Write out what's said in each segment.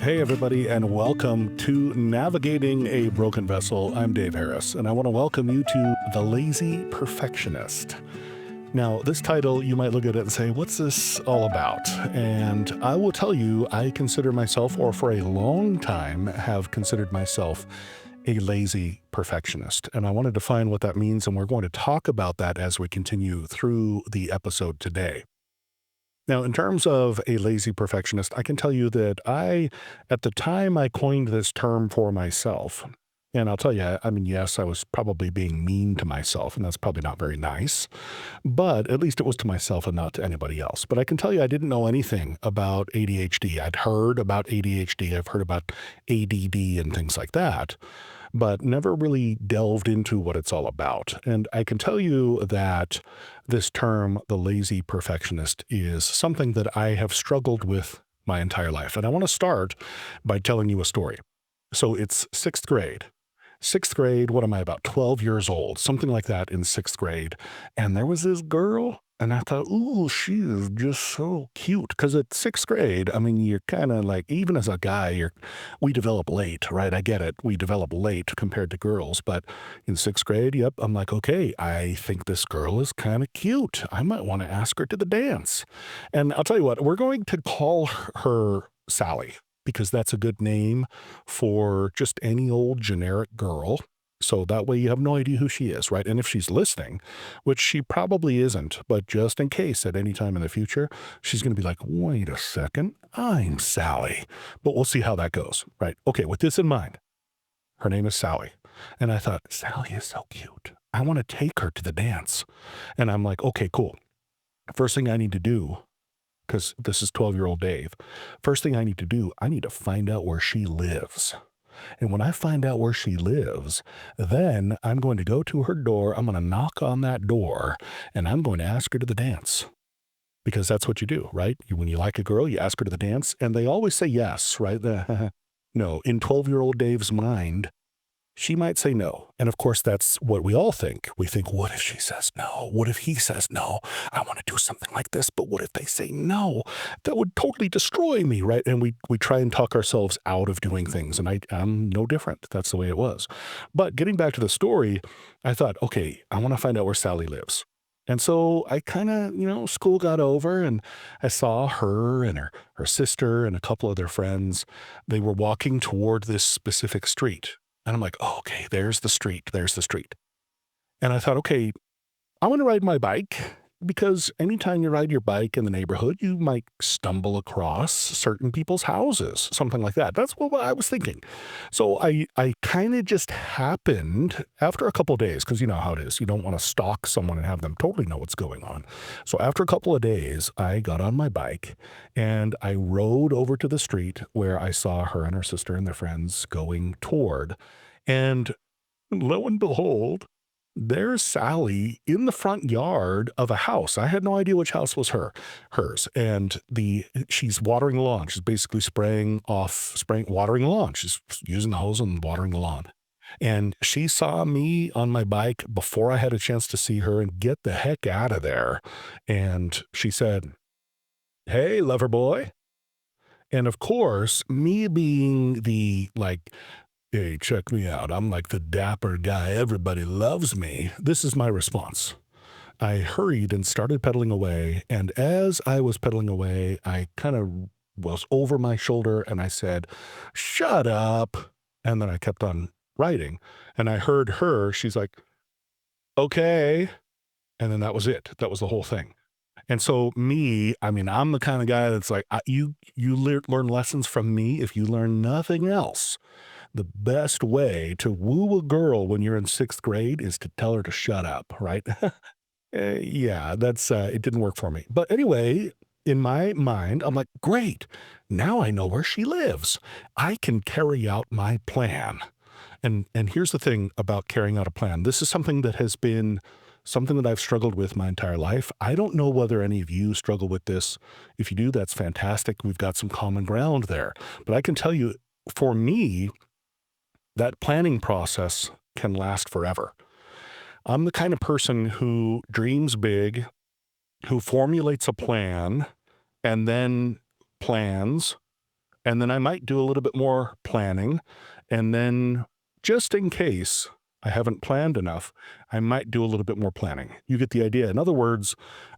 Hey, everybody, and welcome to Navigating a Broken Vessel. I'm Dave Harris, and I want to welcome you to The Lazy Perfectionist. Now, this title, you might look at it and say, what's this all about? And I will tell you, I consider myself, or for a long time have considered myself, a lazy perfectionist. And I want to define what that means, and we're going to talk about that as we continue through the episode today. Now, in terms of a lazy perfectionist, I can tell you that at the time I coined this term for myself, and I'll tell you, I mean, yes, I was probably being mean to myself, and that's probably not very nice, but at least it was to myself and not to anybody else. But I can tell you, I didn't know anything about ADHD. I'd heard about ADHD, I've heard about ADD and things like that, but never really delved into what it's all about. And I can tell you that this term, the lazy perfectionist, is something that I have struggled with my entire life. And I want to start by telling you a story. So it's sixth grade. Sixth grade, what am I, about 12 years old, something like that in sixth grade. And there was this girl, and I thought, ooh, she is just so cute. Because at sixth grade, I mean, you're kind of like, even as a guy, we develop late, right? I get it. We develop late compared to girls. But in sixth grade, yep, I'm like, okay, I think this girl is kind of cute. I might want to ask her to the dance. And I'll tell you what, we're going to call her Sally because that's a good name for just any old generic girl. So that way you have no idea who she is, right? And if she's listening, which she probably isn't, but just in case at any time in the future, she's going to be like, wait a second, I'm Sally. But we'll see how that goes, right? Okay, with this in mind, her name is Sally. And I thought, Sally is so cute. I want to take her to the dance. And I'm like, okay, cool. First thing I need to do, because this is 12-year-old Dave, first thing I need to do, I need to find out where she lives. And when I find out where she lives, then I'm going to go to her door. I'm going to knock on that door and I'm going to ask her to the dance because that's what you do, right? When you like a girl, you ask her to the dance and they always say yes, right? No, in 12-year-old Dave's mind, she might say no. And of course, that's what we all think. We think, what if she says no? What if he says no? I want to do something like this, but what if they say no? That would totally destroy me, right? And we try and talk ourselves out of doing things. And I'm no different. That's the way it was. But getting back to the story, I thought, okay, I want to find out where Sally lives. And so I kind of, school got over and I saw her and her sister and a couple of their friends. They were walking toward this specific street. And I'm like, oh, okay, there's the street. There's the street. And I thought, okay, I want to ride my bike because anytime you ride your bike in the neighborhood, you might stumble across certain people's houses, something like that. That's what I was thinking. So I kind of just happened after a couple of days, because you know how it is. You don't want to stalk someone and have them totally know what's going on. So after a couple of days, I got on my bike and I rode over to the street where I saw her and her sister and their friends going toward. And lo and behold, there's Sally in the front yard of a house. I had no idea which house was hers. And she's watering the lawn. She's basically watering the lawn. She's using the hose and watering the lawn. And she saw me on my bike before I had a chance to see her and get the heck out of there. And she said, "Hey, lover boy." And of course, me being the hey, check me out. I'm like the dapper guy. Everybody loves me. This is my response. I hurried and started pedaling away. And as I was pedaling away, I kind of was over my shoulder and I said, shut up. And then I kept on riding. And I heard her. She's like, okay. And then that was it. That was the whole thing. And so I mean, I'm the kind of guy that's like, you learn lessons from me if you learn nothing else. The best way to woo a girl when you're in sixth grade is to tell her to shut up, right? Yeah, it didn't work for me. But anyway, in my mind, I'm like, great. Now I know where she lives. I can carry out my plan. And here's the thing about carrying out a plan. This is something that has been something that I've struggled with my entire life. I don't know whether any of you struggle with this. If you do, that's fantastic. We've got some common ground there. But I can tell you, for me, that planning process can last forever. I'm the kind of person who dreams big, who formulates a plan, and then plans, And then I might do a little bit more planning. And then just in case I haven't planned enough, I might do a little bit more planning. You get the idea. In other words,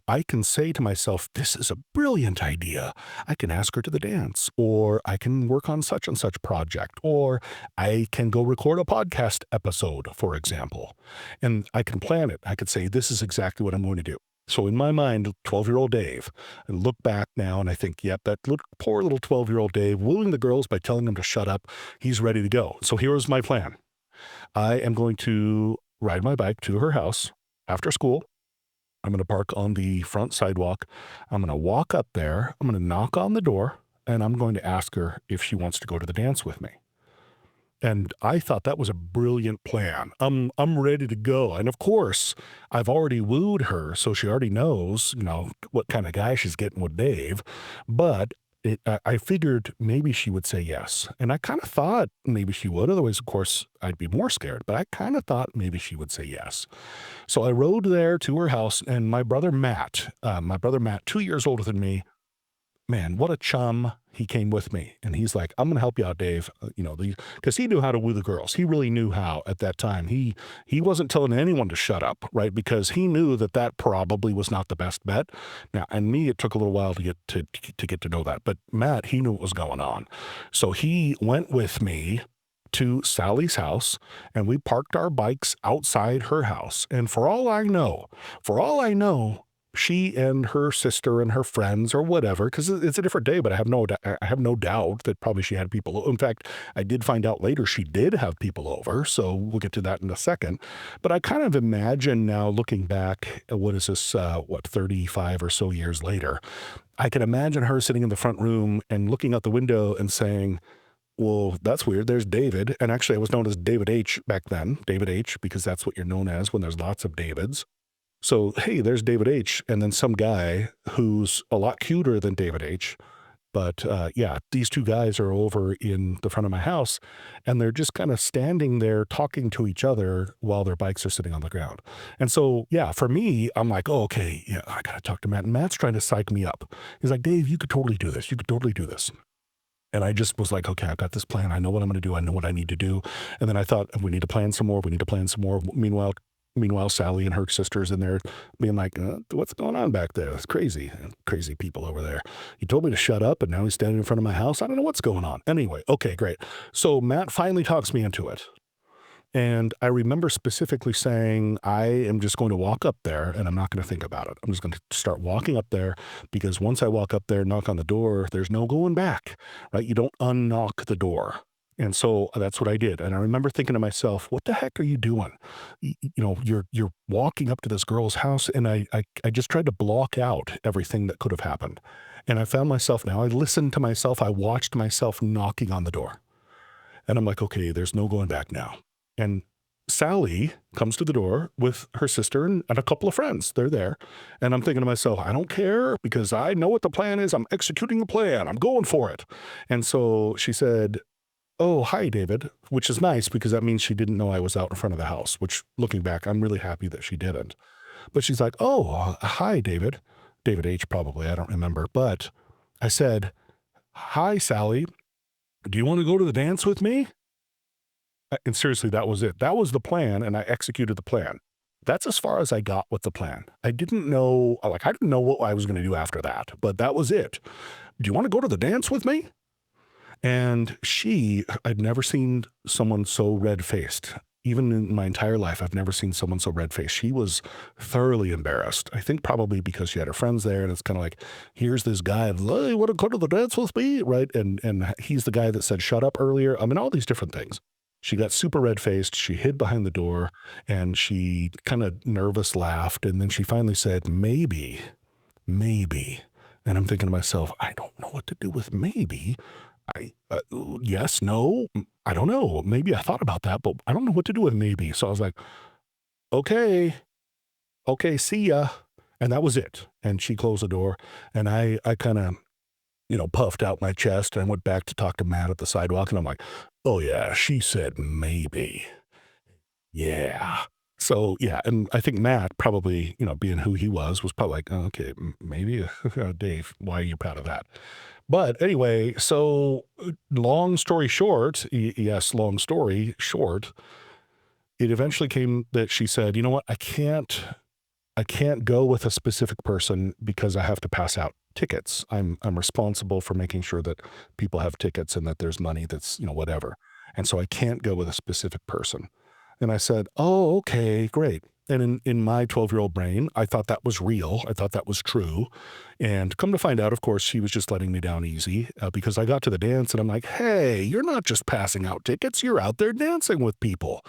I can say to myself, this is a brilliant idea. I can ask her to the dance, or I can work on such and such project, or I can go record a podcast episode, for example. And I can plan it. I could say, this is exactly what I'm going to do. So in my mind, 12-year-old Dave, I look back now and I think, yep, that poor little 12-year-old Dave, wooing the girls by telling them to shut up. He's ready to go. So here's my plan. I am going to ride my bike to her house after school. I'm going to park on the front sidewalk. I'm going to walk up there. I'm going to knock on the door and I'm going to ask her if she wants to go to the dance with me. And I thought that was a brilliant plan. I'm ready to go. And of course, I've already wooed her, so she already knows, what kind of guy she's getting with Dave. But I figured maybe she would say yes. And I kind of thought maybe she would. Otherwise, of course, I'd be more scared. But I kind of thought maybe she would say yes. So I rode there to her house, and my brother Matt, 2 years older than me, man, what a chum. He came with me and he's like, I'm going to help you out, Dave. Because he knew how to woo the girls. He really knew how at that time. He wasn't telling anyone to shut up, right? Because he knew that probably was not the best bet. Now, and me, it took a little while to get to know that. But Matt, he knew what was going on. So he went with me to Sally's house and we parked our bikes outside her house. And for all I know, she and her sister and her friends or whatever, because it's a different day, but I have no doubt that probably she had people. In fact, I did find out later she did have people over, so we'll get to that in a second. But I kind of imagine now, looking back, what is this, 35 or so years later, I can imagine her sitting in the front room and looking out the window and saying, well, that's weird. There's David. And actually, I was known as David H. back then, David H., because that's what you're known as when there's lots of Davids. So, hey, there's David H. and then some guy who's a lot cuter than David H. But yeah, these two guys are over in the front of my house and they're just kind of standing there talking to each other while their bikes are sitting on the ground. And so, yeah, for me, I'm like, oh, okay, yeah, I got to talk to Matt. And Matt's trying to psych me up. He's like, Dave, you could totally do this. You could totally do this. And I just was like, okay, I've got this plan. I know what I'm going to do. I know what I need to do. And then I thought, we need to plan some more. We need to plan some more. Meanwhile, Sally and her sisters in there being like, what's going on back there? It's crazy. Crazy people over there. He told me to shut up, and now he's standing in front of my house. I don't know what's going on. Anyway, okay, great. So Matt finally talks me into it. And I remember specifically saying, I am just going to walk up there and I'm not going to think about it. I'm just going to start walking up there because once I walk up there, knock on the door, there's no going back, right? You don't unknock the door. And so that's what I did. And I remember thinking to myself, what the heck are you doing? You're walking up to this girl's house. And I just tried to block out everything that could have happened. And I found myself now, I listened to myself. I watched myself knocking on the door. And I'm like, okay, there's no going back now. And Sally comes to the door with her sister and a couple of friends. They're there. And I'm thinking to myself, I don't care because I know what the plan is. I'm executing the plan. I'm going for it. And so she said, oh, hi, David, which is nice because that means she didn't know I was out in front of the house, which looking back, I'm really happy that she didn't. But she's like, oh, hi, David. David H. probably, I don't remember. But I said, hi, Sally. Do you want to go to the dance with me? And seriously, that was it. That was the plan, and I executed the plan. That's as far as I got with the plan. I didn't know what I was going to do after that, but that was it. Do you want to go to the dance with me? And I'd never seen someone so red-faced. Even in my entire life, I've never seen someone so red-faced. She was thoroughly embarrassed. I think probably because she had her friends there, and it's kind of like, here's this guy, hey, you want to go to the dance with me? Right? And he's the guy that said, shut up earlier. I mean, all these different things. She got super red-faced. She hid behind the door, and she kind of nervous laughed. And then she finally said, maybe. And I'm thinking to myself, I don't know what to do with maybe. Yes, no, I don't know. Maybe I thought about that, but I don't know what to do with maybe. So I was like, okay, see ya. And that was it. And she closed the door, and I kind of, puffed out my chest and went back to talk to Matt at the sidewalk. And I'm like, oh yeah, she said maybe. Yeah. So yeah, and I think Matt probably, being who he was probably like, oh, okay, maybe Dave, why are you proud of that? But anyway, so long story short, yes, long story short, it eventually came that she said, you know what, I can't go with a specific person because I have to pass out tickets. I'm responsible for making sure that people have tickets and that there's money that's, whatever. And so I can't go with a specific person. And I said, "Oh, okay, great." And in my 12-year-old brain, I thought that was real. I thought that was true. And come to find out, of course, she was just letting me down easy because I got to the dance and I'm like, "Hey, you're not just passing out tickets, you're out there dancing with people."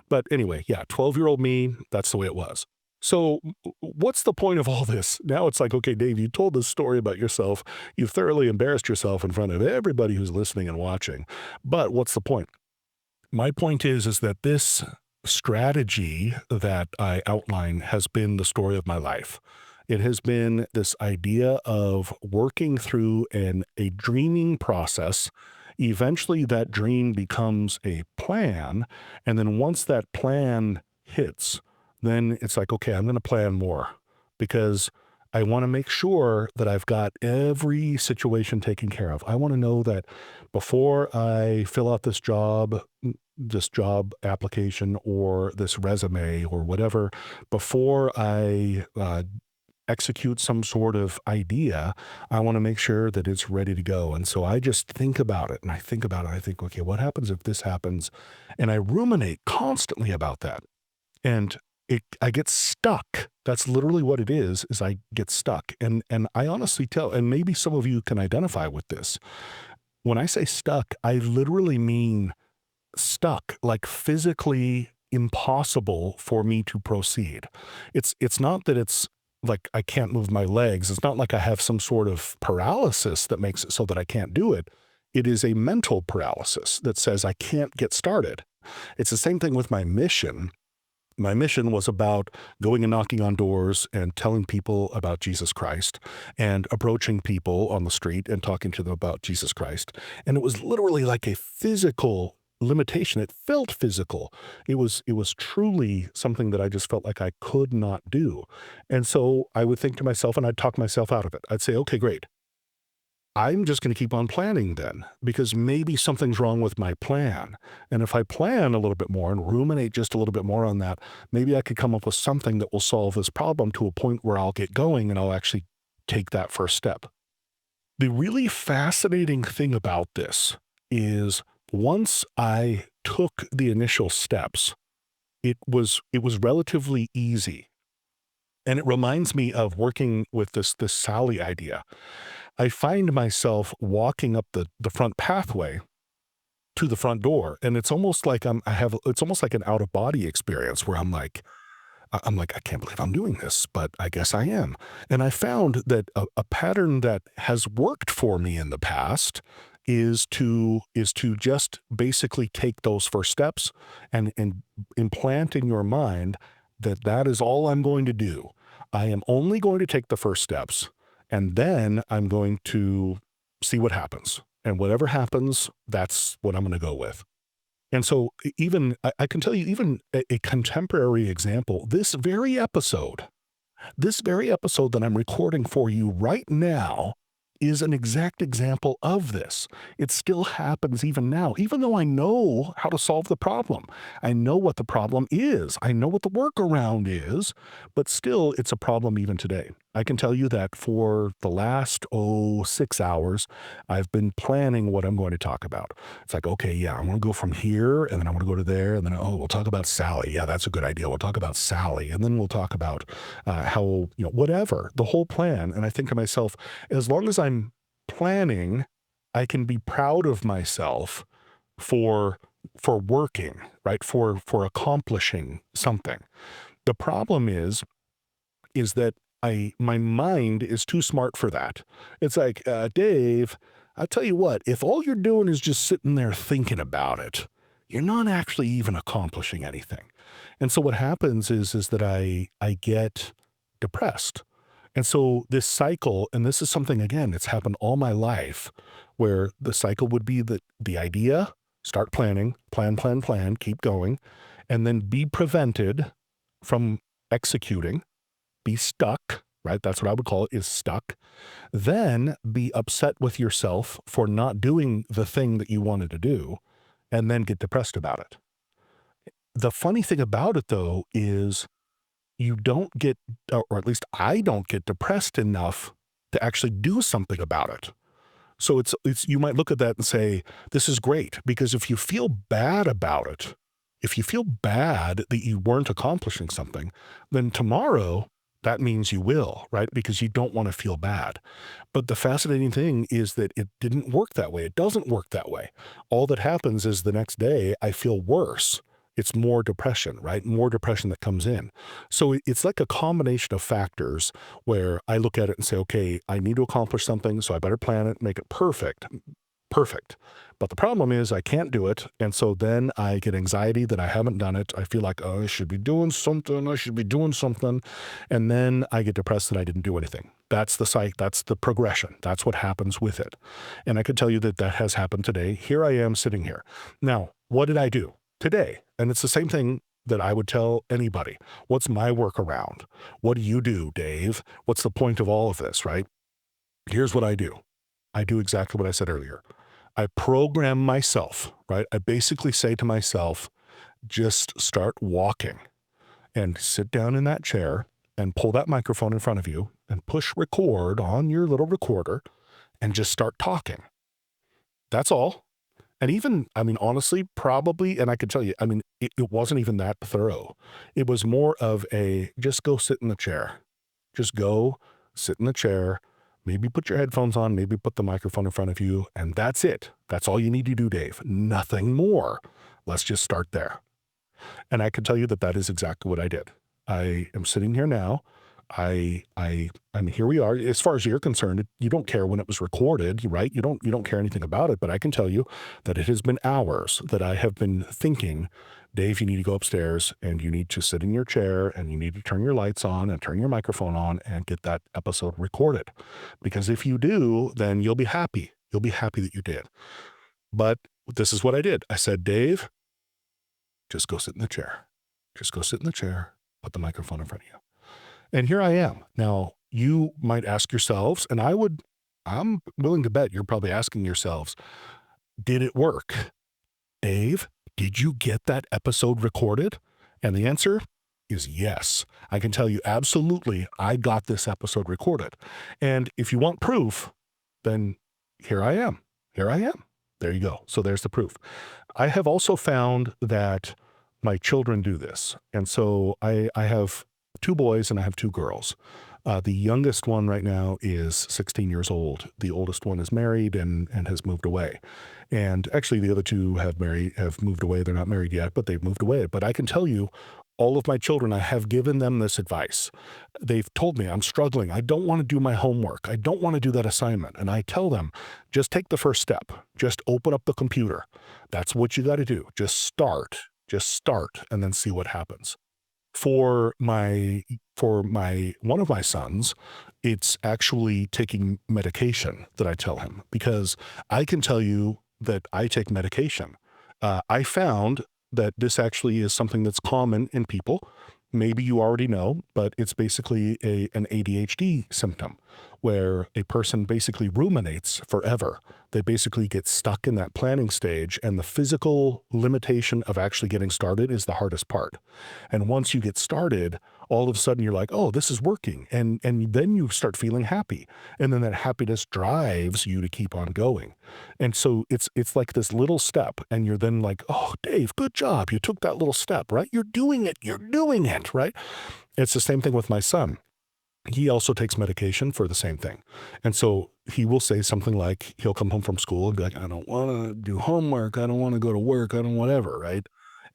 But anyway, yeah, 12-year-old me, that's the way it was. So, what's the point of all this? Now it's like, okay, Dave, you told this story about yourself. You've thoroughly embarrassed yourself in front of everybody who's listening and watching. But what's the point? My point is that this strategy that I outline has been the story of my life. It has been this idea of working through a dreaming process. Eventually, that dream becomes a plan. And then once that plan hits, then it's like, okay, I'm going to plan more because I want to make sure that I've got every situation taken care of. I want to know that before I fill out this job application or this resume or whatever, before I execute some sort of idea, I want to make sure that it's ready to go. And so I just think about it and I think about it. I think, okay, what happens if this happens? And I ruminate constantly about that. And I get stuck. That's literally what it is I get stuck. And I honestly tell, and maybe some of you can identify with this. When I say stuck, I literally mean stuck, like physically impossible for me to proceed. It's not that it's like I can't move my legs. It's not like I have some sort of paralysis that makes it so that I can't do it. It is a mental paralysis that says I can't get started. It's the same thing with my mission. My mission was about going and knocking on doors and telling people about Jesus Christ and approaching people on the street and talking to them about Jesus Christ. And it was literally like a physical limitation. It felt physical. It was truly something that I just felt like I could not do. And so I would think to myself and I'd talk myself out of it. I'd say, okay, great. I'm just going to keep on planning then, because maybe something's wrong with my plan. And if I plan a little bit more and ruminate just a little bit more on that, maybe I could come up with something that will solve this problem to a point where I'll get going and I'll actually take that first step. The really fascinating thing about this is once I took the initial steps, it was relatively easy. And it reminds me of working with this Sally idea. I find myself walking up the front pathway to the front door, and it's almost like it's almost like an out of body experience where I'm like, I can't believe I'm doing this, but I guess I am. And I found that a pattern that has worked for me in the past is to just basically take those first steps and implant in your mind that that is all I'm going to do. I am only going to take the first steps, and then I'm going to see what happens. And whatever happens, that's what I'm going to go with. And so even I can tell you even a contemporary example, this very episode that I'm recording for you right now is an exact example of this. It still happens even now, even though I know how to solve the problem. I know what the problem is. I know what the workaround is, but still it's a problem even today. I can tell you that for the last, 6 hours, I've been planning what I'm going to talk about. It's like, okay, yeah, I want to go from here and then I want to go to there. And then, we'll talk about Sally. Yeah, that's a good idea. We'll talk about Sally. And then we'll talk about how, whatever, the whole plan. And I think to myself, as long as I'm planning, I can be proud of myself for working, right? For accomplishing something. The problem is that my mind is too smart for that. It's like, Dave, I'll tell you what, if all you're doing is just sitting there thinking about it, you're not actually even accomplishing anything. And so what happens is that I get depressed. And so this cycle, and this is something again, it's happened all my life, where the cycle would be that the idea, start planning, plan, keep going, and then be prevented from executing, be stuck, right? That's what I would call it, is stuck. Then be upset with yourself for not doing the thing that you wanted to do, and then get depressed about it. The funny thing about it, though, is you don't get, or at least I don't get depressed enough to actually do something about it. So it's you might look at that and say, this is great, because if you feel bad about it, if you feel bad that you weren't accomplishing something, then tomorrow that means you will, right? Because you don't want to feel bad. But the fascinating thing is that it didn't work that way. It doesn't work that way. All that happens is the next day I feel worse. It's more depression, right? More depression that comes in. So it's like a combination of factors where I look at it and say, okay, I need to accomplish something, so I better plan it, make it perfect. Perfect. But the problem is I can't do it. And so then I get anxiety that I haven't done it. I feel like, oh, I should be doing something. I should be doing something. And then I get depressed that I didn't do anything. That's the that's the progression. That's what happens with it. And I could tell you that that has happened today. Here I am sitting here. Now, what did I do today? And it's the same thing that I would tell anybody. What's my workaround? What do you do, Dave? What's the point of all of this, right? Here's what I do. I do exactly what I said earlier. I program myself, right? I basically say to myself, just start walking and sit down in that chair and pull that microphone in front of you and push record on your little recorder and just start talking. That's all. And even, I mean, honestly, probably, and I could tell you, I mean, it wasn't even that thorough. It was more of a just go sit in the chair. Just go sit in the chair, maybe put your headphones on, maybe put the microphone in front of you, and that's it. That's all you need to do, Dave. Nothing more. Let's just start there. And I can tell you that that is exactly what I did. I am sitting here now. I mean, here we are. As far as you're concerned, you don't care when it was recorded, right? You don't care anything about it. But I can tell you that it has been hours that I have been thinking, Dave, you need to go upstairs and you need to sit in your chair and you need to turn your lights on and turn your microphone on and get that episode recorded. Because if you do, then you'll be happy. You'll be happy that you did. But this is what I did. I said, Dave, just go sit in the chair. Just go sit in the chair, put the microphone in front of you. And here I am. Now, you might ask yourselves, and I'm willing to bet you're probably asking yourselves, did it work? Dave, did you get that episode recorded? And the answer is yes. I can tell you absolutely, I got this episode recorded. And if you want proof, then here I am. Here I am. There you go. So there's the proof. I have also found that my children do this. And so I have two boys and I have two girls. The youngest one right now is 16 years old. The oldest one is married and has moved away. And actually the other two have moved away. They're not married yet, but they've moved away. But I can tell you, all of my children, I have given them this advice. They've told me I'm struggling. I don't want to do my homework. I don't want to do that assignment. And I tell them, just take the first step. Just open up the computer. That's what you got to do. Just start, and then see what happens. For my one of my sons, it's actually taking medication that I tell him, because I can tell you that I take medication. I found that this actually is something that's common in people. Maybe you already know, but it's basically an ADHD symptom where a person basically ruminates forever. They basically get stuck in that planning stage, and the physical limitation of actually getting started is the hardest part. And once you get started, all of a sudden you're like, oh, this is working. And then you start feeling happy. And then that happiness drives you to keep on going. And so it's like this little step, and you're then like, oh, Dave, good job. You took that little step, right? You're doing it, right? It's the same thing with my son. He also takes medication for the same thing. And so he will say something like, he'll come home from school and be like, I don't want to do homework. I don't want to go to work. I don't whatever, right?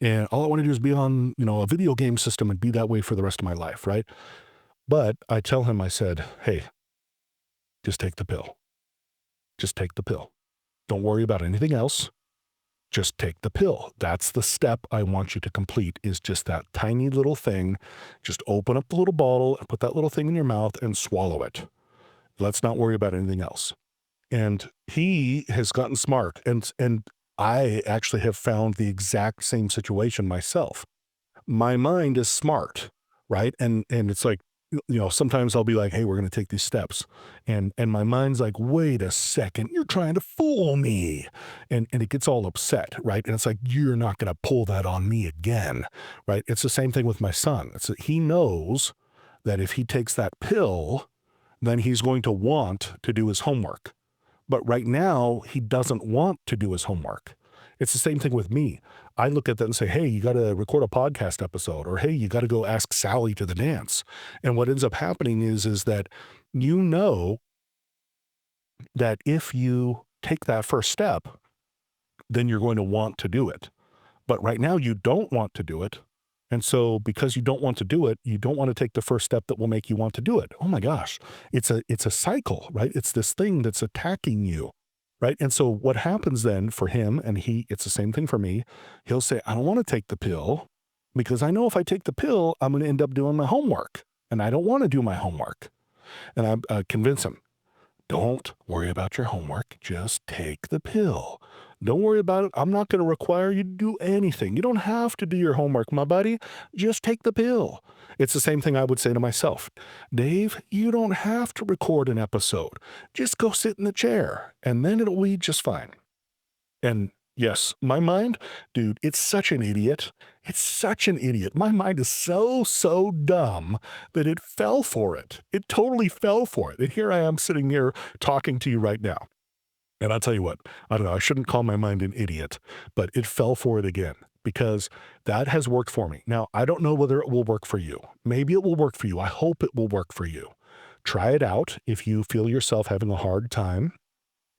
And all I want to do is be on, a video game system and be that way for the rest of my life, right? But I tell him, I said, hey, just take the pill. Just take the pill. Don't worry about anything else. Just take the pill. That's the step I want you to complete, is just that tiny little thing. Just open up the little bottle and put that little thing in your mouth and swallow it. Let's not worry about anything else. And he has gotten smart. And I actually have found the exact same situation myself. My mind is smart. right? And it's like, sometimes I'll be like, hey, we're going to take these steps. And my mind's like, wait a second, you're trying to fool me. And it gets all upset, right? And it's like, you're not going to pull that on me again, right? It's the same thing with my son. It's that he knows that if he takes that pill, then he's going to want to do his homework. But right now, he doesn't want to do his homework. It's the same thing with me. I look at that and say, hey, you got to record a podcast episode, or hey, you got to go ask Sally to the dance. And what ends up happening is that you know that if you take that first step, then you're going to want to do it. But right now you don't want to do it. And so because you don't want to do it, you don't want to take the first step that will make you want to do it. Oh my gosh. It's a cycle, right? It's this thing that's attacking you. Right. And so what happens then for him, and it's the same thing for me, he'll say, I don't want to take the pill because I know if I take the pill, I'm going to end up doing my homework. And I don't want to do my homework. And I convince him, don't worry about your homework. Just take the pill. Don't worry about it. I'm not going to require you to do anything. You don't have to do your homework, my buddy. Just take the pill. It's the same thing I would say to myself. Dave, you don't have to record an episode. Just go sit in the chair and then it'll be just fine. And yes, my mind, dude, it's such an idiot. It's such an idiot. My mind is so dumb that it fell for it. It totally fell for it. And here I am sitting here talking to you right now. And I'll tell you what, I don't know, I shouldn't call my mind an idiot, but it fell for it again because that has worked for me. Now, I don't know whether it will work for you. Maybe it will work for you. I hope it will work for you. Try it out if you feel yourself having a hard time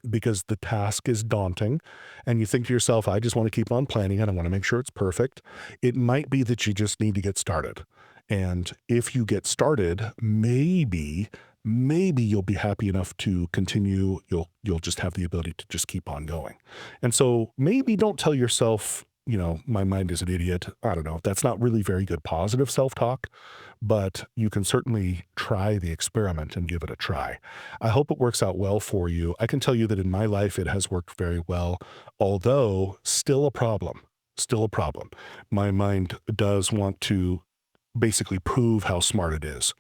because the task is daunting and you think to yourself, I just want to keep on planning it. I want to make sure it's perfect. It might be that you just need to get started. And if you get started, maybe you'll be happy enough to continue. You'll just have the ability to just keep on going. And so maybe don't tell yourself, my mind is an idiot. I don't know. That's not really very good positive self-talk, but you can certainly try the experiment and give it a try. I hope it works out well for you. I can tell you that in my life, it has worked very well, although still a problem. Still a problem. My mind does want to basically prove how smart it is.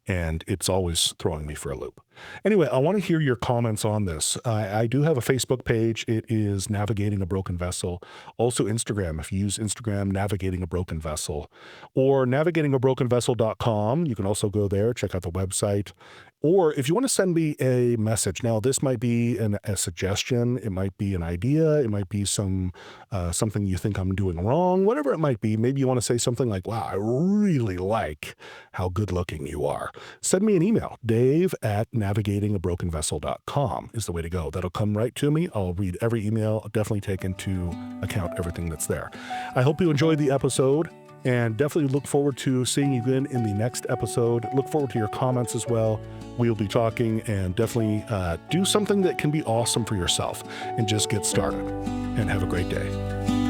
And it's always throwing me for a loop. Anyway, I want to hear your comments on this. I do have a Facebook page. It is Navigating a Broken Vessel. Also Instagram, if you use Instagram, Navigating a Broken Vessel. Or navigatingabrokenvessel.com. You can also go there, check out the website. Or if you want to send me a message, now this might be a suggestion, it might be an idea, it might be something you think I'm doing wrong, whatever it might be. Maybe you want to say something like, wow, I really like how good looking you are. Send me an email, dave@navigatingabrokenvessel.com is the way to go. That'll come right to me. I'll read every email. I'll definitely take into account everything that's there. I hope you enjoyed the episode. And definitely look forward to seeing you again in the next episode. Look forward to your comments as well. We'll be talking and definitely do something that can be awesome for yourself and just get started. And have a great day.